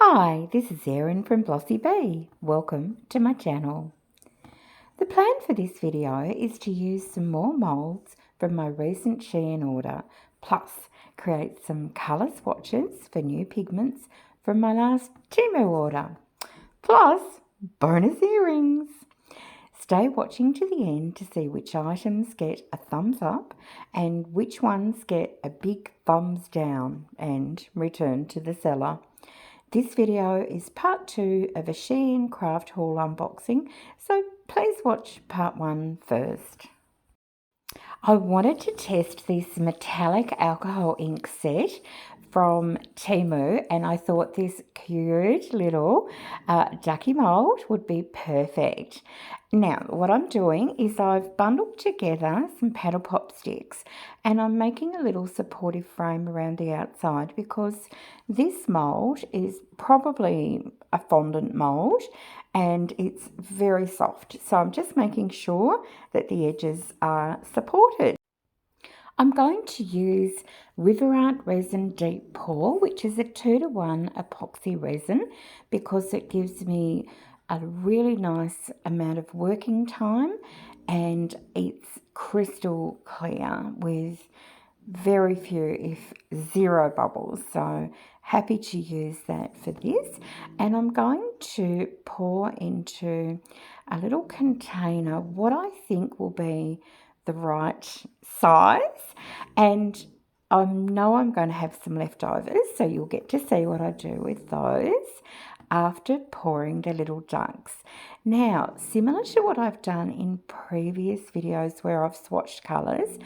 Hi, this is Erin from Blossy Bee. Welcome to my channel. The plan for this video is to use some more moulds from my recent Shein order, plus create some colour swatches for new pigments from my last Temu order, plus bonus earrings. Stay watching to the end to see which items get a thumbs up and which ones get a big thumbs down and return to the seller. This video is part 2 of a Shein craft haul unboxing, so please watch part 1 first. I wanted to test this metallic alcohol ink set from Temu, and I thought this cute little ducky mould would be perfect. Now, what I'm doing is I've bundled together some paddle pop sticks, and I'm making a little supportive frame around the outside because this mould is probably a fondant mould and it's very soft. So I'm just making sure that the edges are supported. I'm going to use River Art Resin Deep Pour, which is a 2-to-1 epoxy resin, because it gives me a really nice amount of working time and it's crystal clear with very few, if zero, bubbles. So happy to use that for this. And I'm going to pour into a little container what I think will be the right size, and I know I'm going to have some leftovers, so you'll get to see what I do with those after pouring the little ducks. Now, similar to what I've done in previous videos where I've swatched colours,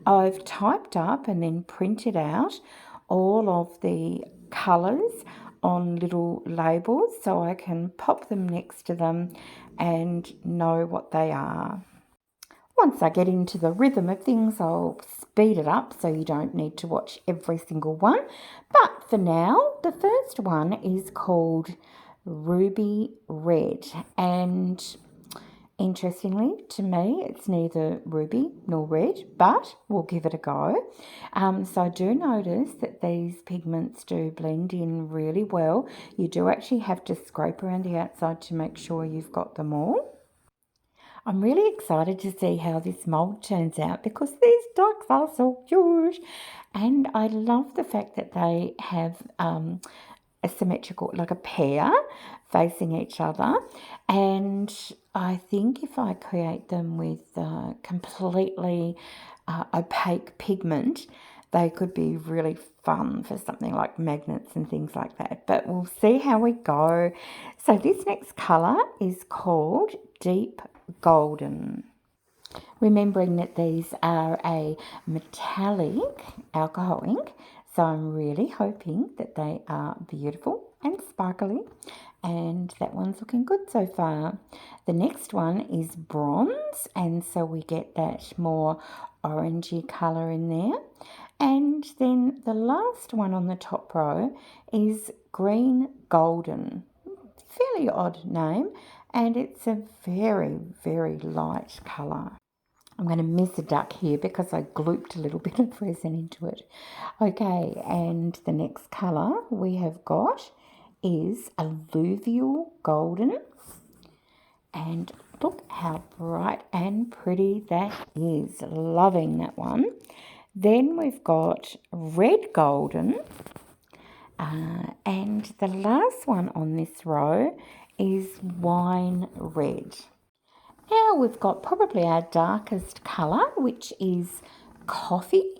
I've typed up and then printed out all of the colours on little labels so I can pop them next to them and know what they are. Once I get into the rhythm of things, I'll speed it up so you don't need to watch every single one. But for now, the first one is called Ruby Red. And interestingly, to me, it's neither ruby nor red, but we'll give it a go. So I do notice that these pigments do blend in really well. You do actually have to scrape around the outside to make sure you've got them all. I'm really excited to see how this mould turns out because these ducks are so cute, and I love the fact that they have a symmetrical, like a pair facing each other. And I think if I create them with completely opaque pigment, they could be really fun for something like magnets and things like that. But we'll see how we go. So this next colour is called Deep Golden. Remembering that these are a metallic alcohol ink, so I'm really hoping that they are beautiful and sparkly, and that one's looking good so far. The next one is Bronze, and so we get that more orangey colour in there. And then the last one on the top row is Green Golden. Fairly odd name, and it's a very, very light colour. I'm going to miss a duck here because I glooped a little bit of resin into it. Okay, and the next colour we have got is Alluvial Golden. And look how bright and pretty that is. Loving that one. Then we've got Red Golden. And the last one on this row is Wine Red. Now we've got probably our darkest colour, which is Coffee,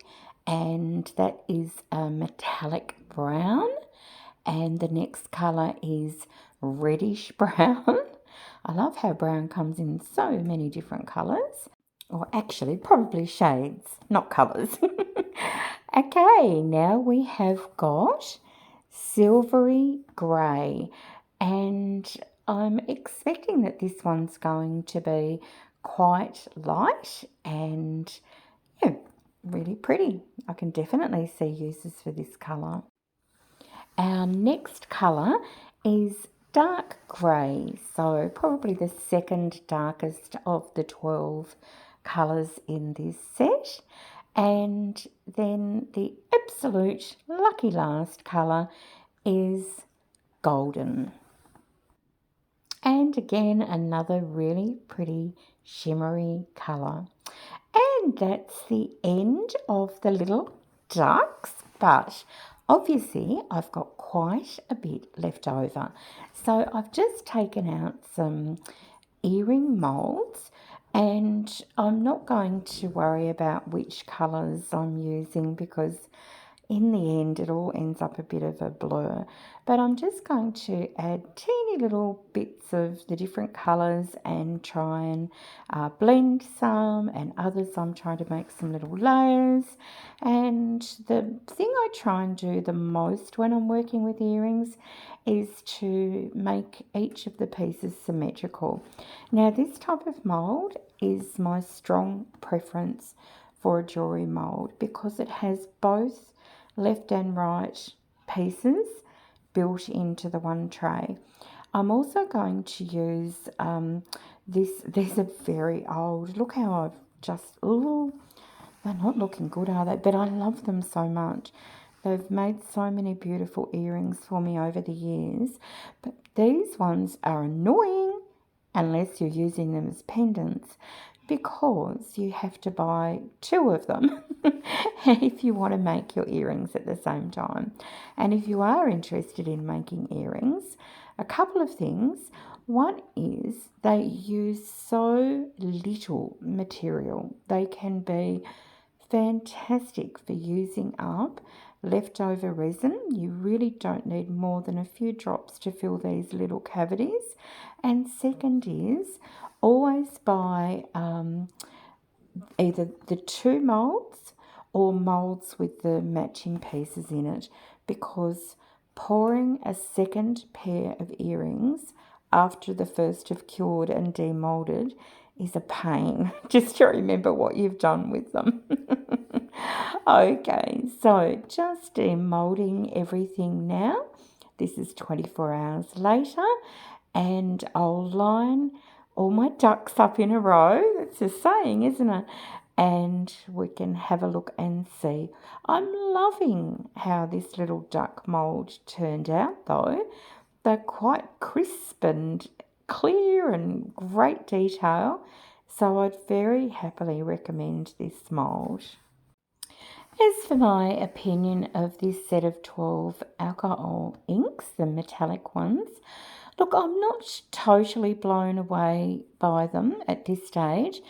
and that is a metallic brown. And the next colour is Reddish Brown. I love how brown comes in so many different colours, or actually probably shades, not colours. Okay, now we have got Silvery Grey, and I'm expecting that this one's going to be quite light and yeah, really pretty. I can definitely see uses for this colour. Our next colour is Dark Grey, so probably the second darkest of the 12 colours in this set. And then the absolute lucky last colour is golden. And again, another really pretty shimmery colour. And that's the end of the little ducks, but obviously I've got quite a bit left over. So I've just taken out some earring moulds, and I'm not going to worry about which colours I'm using because in the end it all ends up a bit of a blur. But I'm just going to add teeny little bits of the different colours and try and blend some, and others I'm trying to make some little layers. And the thing I try and do the most when I'm working with earrings is to make each of the pieces symmetrical. Now this type of mould is my strong preference for a jewellery mould because it has both left and right pieces built into the one tray. I'm also going to use these are very old. Look how I've just, they're not looking good, are they? But I love them so much. They've made so many beautiful earrings for me over the years. But these ones are annoying unless you're using them as pendants, because you have to buy two of them if you want to make your earrings at the same time. And if you are interested in making earrings, a couple of things. One is they use so little material. They can be fantastic for using up leftover resin. You really don't need more than a few drops to fill these little cavities. And second is always buy either the two moulds or moulds with the matching pieces in it, because pouring a second pair of earrings after the first have cured and demolded is a pain, just to remember what you've done with them. Okay, so just demolding everything now. This is 24 hours later, and I'll line all my ducks up in a row. That's a saying, isn't it? And we can have a look and see. I'm loving how this little duck mould turned out though. They're quite crisp and clear and great detail. So I'd very happily recommend this mould. As for my opinion of this set of 12 alcohol inks, the metallic ones, look, I'm not totally blown away by them at this stage.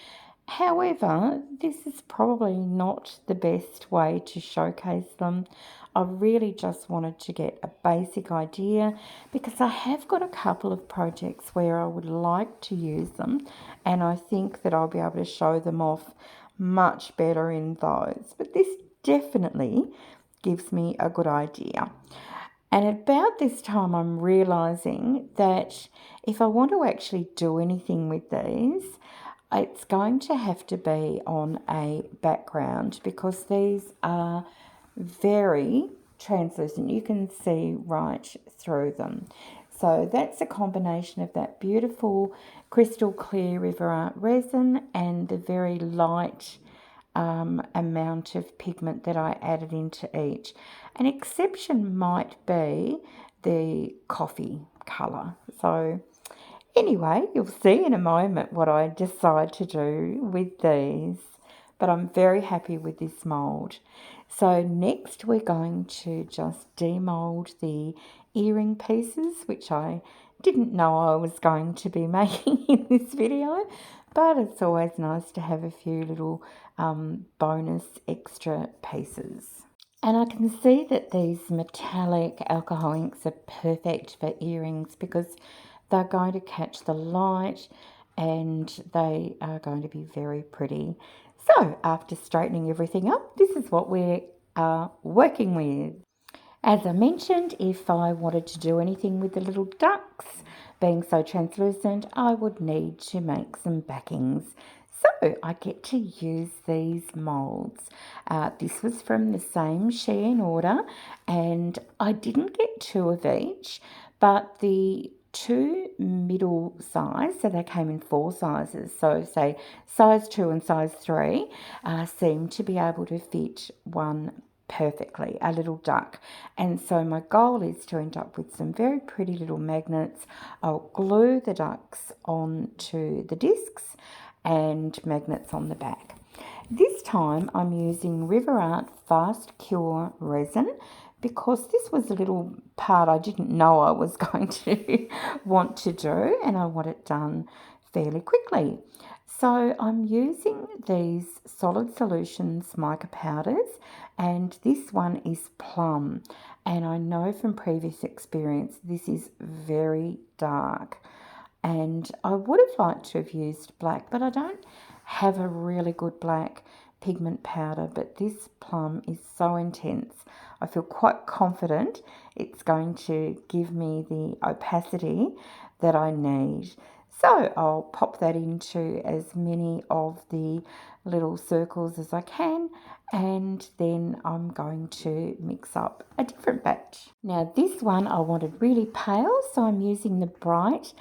However, this is probably not the best way to showcase them. I really just wanted to get a basic idea because I have got a couple of projects where I would like to use them, and I think that I'll be able to show them off much better in those. But this definitely gives me a good idea. And about this time, I'm realising that if I want to actually do anything with these, it's going to have to be on a background because these are very translucent. You can see right through them. So that's a combination of that beautiful crystal clear River Art resin and the very light amount of pigment that I added into each. An exception might be the coffee colour. So anyway, you'll see in a moment what I decide to do with these, but I'm very happy with this mould. So next we're going to just demould the earring pieces, which I didn't know I was going to be making in this video, but it's always nice to have a few little bonus extra pieces. And I can see that these metallic alcohol inks are perfect for earrings because they're going to catch the light and they are going to be very pretty. So after straightening everything up, this is what we are working with. As I mentioned, if I wanted to do anything with the little ducks, being so translucent, I would need to make some backings. So I get to use these moulds. This was from the same Shein order, and I didn't get two of each, but the two middle size, so they came in 4 sizes, so say size 2 and size 3, seem to be able to fit one perfectly, a little duck. And so my goal is to end up with some very pretty little magnets. I'll glue the ducks onto the discs and magnets on the back. This time I'm using River Art Fast Cure resin because this was a little part I didn't know I was going to want to do, and I want it done fairly quickly. So I'm using these Solid Solutions mica powders, and this one is plum, and I know from previous experience this is very dark, and I would have liked to have used black, but I don't have a really good black pigment powder. But this plum is so intense, I feel quite confident it's going to give me the opacity that I need. So I'll pop that into as many of the little circles as I can, and then I'm going to mix up a different batch. Now this one I wanted really pale, so I'm using the Bright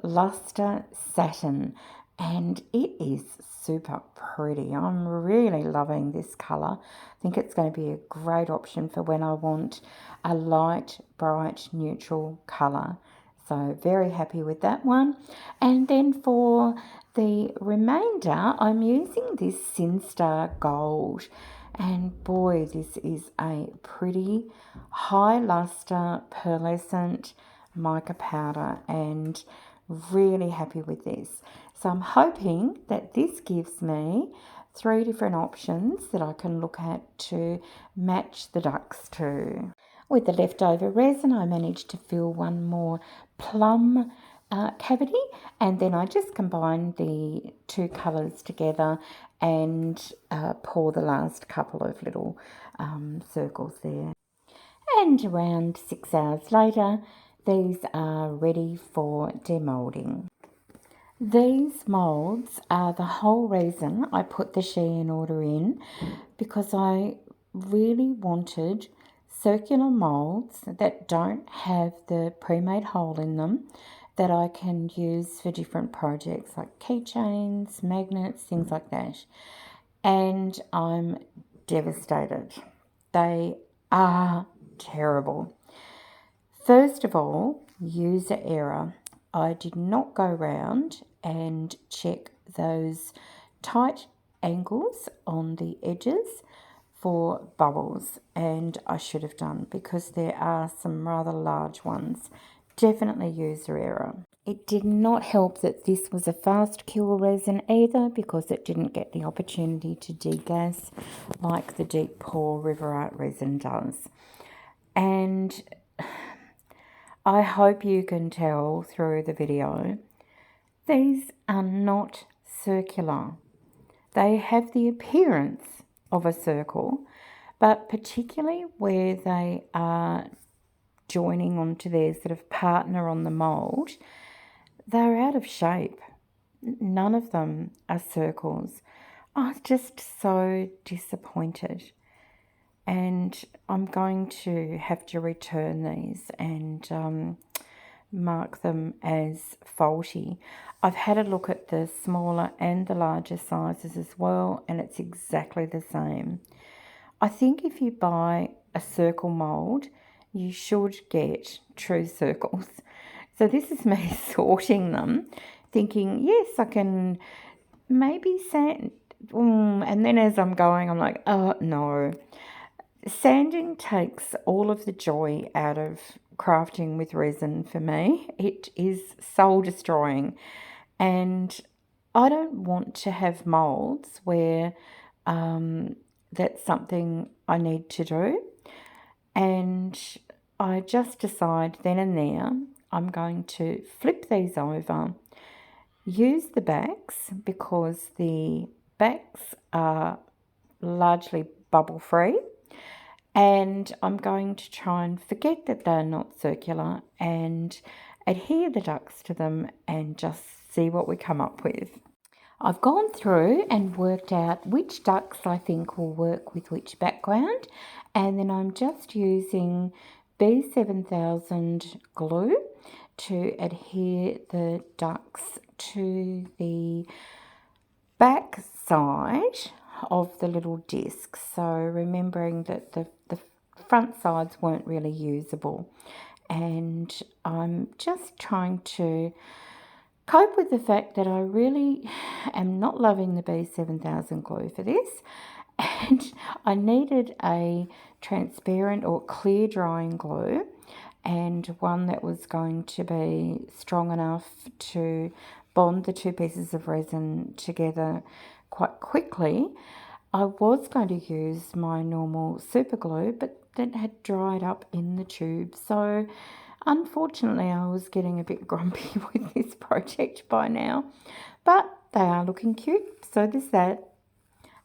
Luster Satin, and it is super pretty. I'm really loving this colour. I think it's going to be a great option for when I want a light, bright, neutral colour. So very happy with that one. And then for the remainder, I'm using this Sinstar Gold. And boy, this is a pretty high luster pearlescent mica powder, and really happy with this. So I'm hoping that this gives me 3 different options that I can look at to match the ducks to. With the leftover resin, I managed to fill one more plum cavity, and then I just combine the 2 colours together and pour the last couple of little circles there. And around 6 hours later, these are ready for demoulding. These moulds are the whole reason I put the Shein order in, because I really wanted circular moulds that don't have the pre-made hole in them, that I can use for different projects like keychains, magnets, things like that. And I'm devastated. They are terrible. First of all, user error. I did not go round and check those tight angles on the edges for bubbles, and I should have done, because there are some rather large ones. Definitely user error. It did not help that this was a fast cure resin either, because it didn't get the opportunity to degas like the deep pore River Art resin does. And I hope you can tell through the video, these are not circular. They have the appearance of a circle, but particularly where they are joining onto their sort of partner on the mould, they're out of shape. None of them are circles. I was just so disappointed. And I'm going to have to return these and mark them as faulty. I've had a look at the smaller and the larger sizes as well, and it's exactly the same. I think if you buy a circle mould, you should get true circles. So this is me sorting them, thinking, yes, I can maybe sand. And then as I'm going, I'm like, oh, no. Sanding takes all of the joy out of crafting with resin for me. It is soul destroying, and I don't want to have moulds where that's something I need to do. And I just decide then and there I'm going to flip these over, use the backs because the backs are largely bubble free, and I'm going to try and forget that they're not circular and adhere the ducks to them and just see what we come up with. I've gone through and worked out which ducks I think will work with which background, and then I'm just using B7000 glue to adhere the ducks to the back side. of the little discs, so remembering that the front sides weren't really usable, and I'm just trying to cope with the fact that I really am not loving the B7000 glue for this, and I needed a transparent or clear drying glue and one that was going to be strong enough to bond the two pieces of resin together quite quickly. I was going to use my normal super glue, but that had dried up in the tube, so unfortunately I was getting a bit grumpy with this project by now, but they are looking cute, so there's that.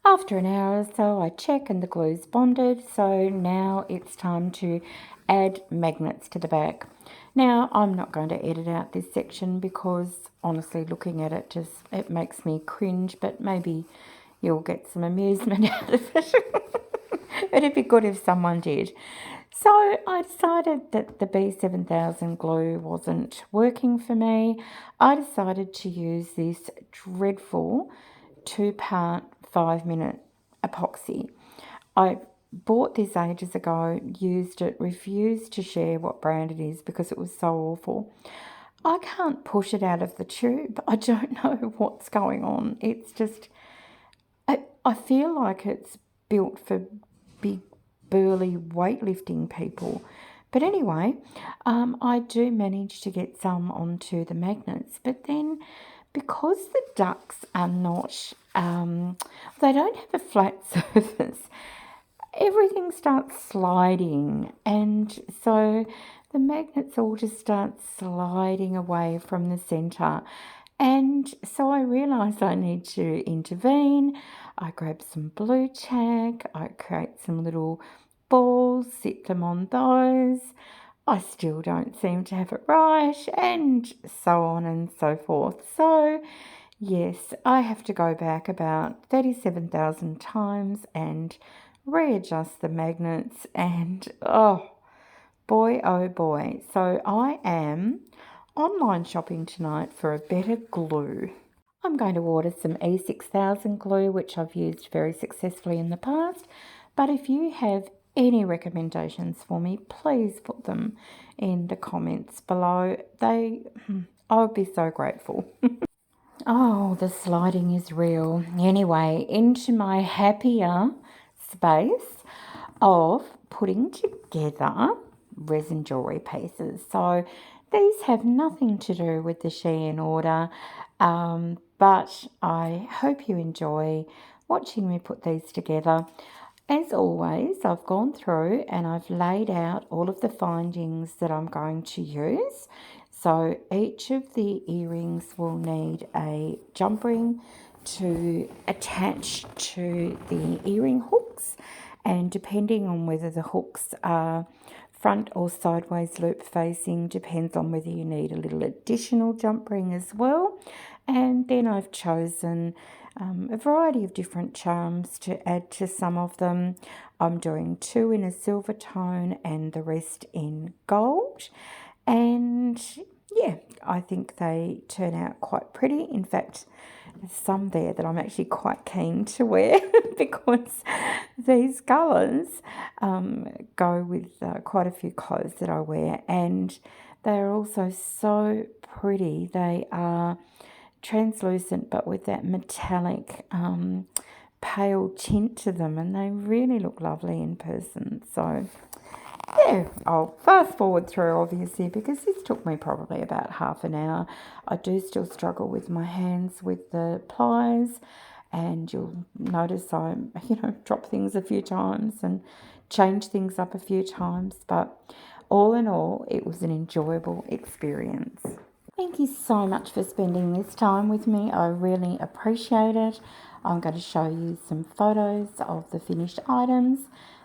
After an hour or so, I check and the glue's bonded, so now it's time to add magnets to the back. Now, I'm not going to edit out this section because honestly, looking at it it makes me cringe, but maybe you'll get some amusement out of it. It'd be good if someone did. So I decided that the B7000 glue wasn't working for me. I decided to use this dreadful 2-part 5-minute epoxy. I bought this ages ago, used it, refused to share what brand it is because it was so awful. I can't push it out of the tube. I don't know what's going on. It's just, I feel like it's built for big, burly weightlifting people. But anyway, I do manage to get some onto the magnets, but then because the ducks are not, they don't have a flat surface, everything starts sliding, and so the magnets all just start sliding away from the centre. And so I realised I need to intervene. I grab some blue tack, I create some little balls, sit them on those. I still don't seem to have it right, and so on and so forth. So yes, I have to go back about 37,000 times and readjust the magnets, and oh boy, oh boy. So I am online shopping tonight for a better glue. I'm going to order some E6000 glue, which I've used very successfully in the past, but if you have any recommendations for me, please put them in the comments below. I would be so grateful. Oh, the sliding is real. Anyway, into my happier space of putting together resin jewellery pieces. So these have nothing to do with the Shein order, but I hope you enjoy watching me put these together. As always, I've gone through and I've laid out all of the findings that I'm going to use. So each of the earrings will need a jump ring to attach to the earring hooks, and depending on whether the hooks are front or sideways loop facing depends on whether you need a little additional jump ring as well. And then I've chosen a variety of different charms to add to some of them. I'm doing 2 in a silver tone and the rest in gold. And yeah, I think they turn out quite pretty. In fact, there's some there that I'm actually quite keen to wear because these colours go with quite a few clothes that I wear, and they are also so pretty. They are translucent but with that metallic pale tint to them, and they really look lovely in person. So yeah, I'll fast forward through obviously because this took me probably about half an hour. I do still struggle with my hands with the pliers, and you'll notice I drop things a few times and change things up a few times, but all in all it was an enjoyable experience. Thank you so much for spending this time with me. I really appreciate it. I'm going to show you some photos of the finished items.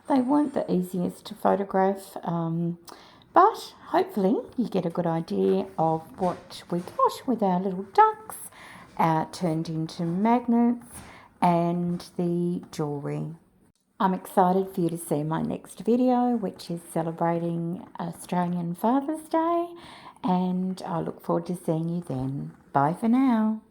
They weren't the easiest to photograph, but hopefully you get a good idea of what we got with our little ducks turned into magnets and the jewellery. I'm excited for you to see my next video, which is celebrating Australian Father's Day, and I look forward to seeing you then. Bye for now.